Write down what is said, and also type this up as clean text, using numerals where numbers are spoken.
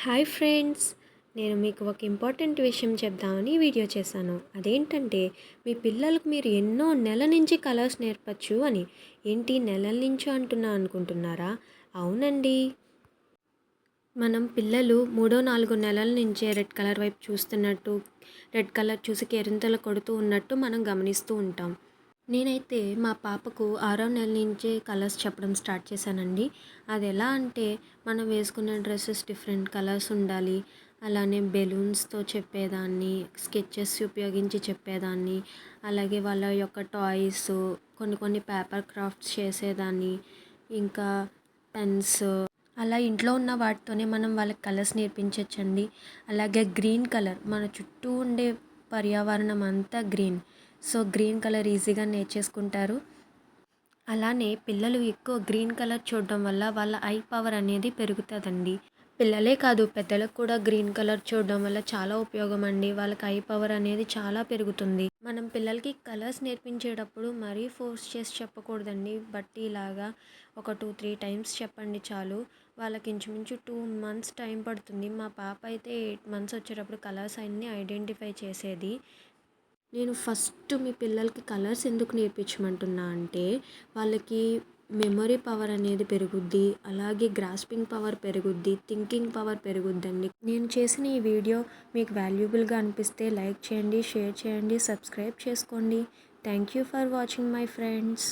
Hi friends, నేను మీకు ఒక ఇంపార్టెంట్ విషయం చెప్దామని వీడియో చేశాను. అదేంటంటే మీ పిల్లలకు మీరు ఎన్నో నెల నుంచి కలర్స్ నేర్పచ్చు అని. ఏంటి నెలల నుంచి అంటున్నా అనుకుంటున్నారా? అవునండి. మనం పిల్లలు 3-4 నెలల నుంచే రెడ్ కలర్ వైపు చూస్తున్నట్టు, రెడ్ కలర్ చూసి కేరింతలు కొడుతూ ఉన్నట్టు మనం గమనిస్తూ ఉంటాం. నేనైతే మా పాపకు 6వ నెల నుంచే కలర్స్ చెప్పడం స్టార్ట్ చేశానండి. అది ఎలా అంటే మనం వేసుకున్న డ్రెస్సెస్ డిఫరెంట్ కలర్స్ ఉండాలి. అలానే బెలూన్స్‌తో చెప్పేదాన్ని, స్కెచెస్ ఉపయోగించి చెప్పేదాన్ని. అలాగే వాళ్ళ యొక్క టాయ్స్, కొన్ని కొన్ని పేపర్ క్రాఫ్ట్స్ చేసేదాన్ని. ఇంకా పెన్స్, అలా ఇంట్లో ఉన్న వాటితోనే మనం వాళ్ళకి కలర్స్ నేర్పించొచ్చండి. అలాగే గ్రీన్ కలర్, మన చుట్టూ ఉండే పర్యావరణం అంతా గ్రీన్. సో గ్రీన్ కలర్ ఈజీగా నేర్చేసుకుంటారు. అలానే పిల్లలు ఎక్కువ గ్రీన్ కలర్ చూడడం వల్ల వాళ్ళ ఐ పవర్ అనేది పెరుగుతుందండి. పిల్లలే కాదు, పెద్దలకు కూడా గ్రీన్ కలర్ చూడడం వల్ల చాలా ఉపయోగం అండి. వాళ్ళకి ఐ పవర్ అనేది చాలా పెరుగుతుంది. మనం పిల్లలకి కలర్స్ నేర్పించేటప్పుడు మరీ ఫోర్స్ చేసి చెప్పకూడదండి. బట్ ఇలాగా ఒక 2-3 టైమ్స్ చెప్పండి చాలు. వాళ్ళకి ఇంచుమించు 2 months టైం పడుతుంది. మా పాప అయితే 8 months వచ్చేటప్పుడు కలర్స్ అన్నీ ఐడెంటిఫై చేసేది. నేను ఫస్ట్ మీ పిల్లలకి కలర్స్ ఎందుకు నేర్పించమంటున్నా అంటే వాళ్ళకి మెమొరీ పవర్ అనేది పెరుగుద్ది. అలాగే గ్రాస్పింగ్ పవర్ పెరుగుద్ది. థింకింగ్ పవర్ పెరుగుద్దండి. నేను చేసిన ఈ వీడియో మీకు వాల్యుబుల్గా అనిపిస్తే లైక్ చేయండి, షేర్ చేయండి, సబ్స్క్రైబ్ చేసుకోండి. Thank you for watching my friends.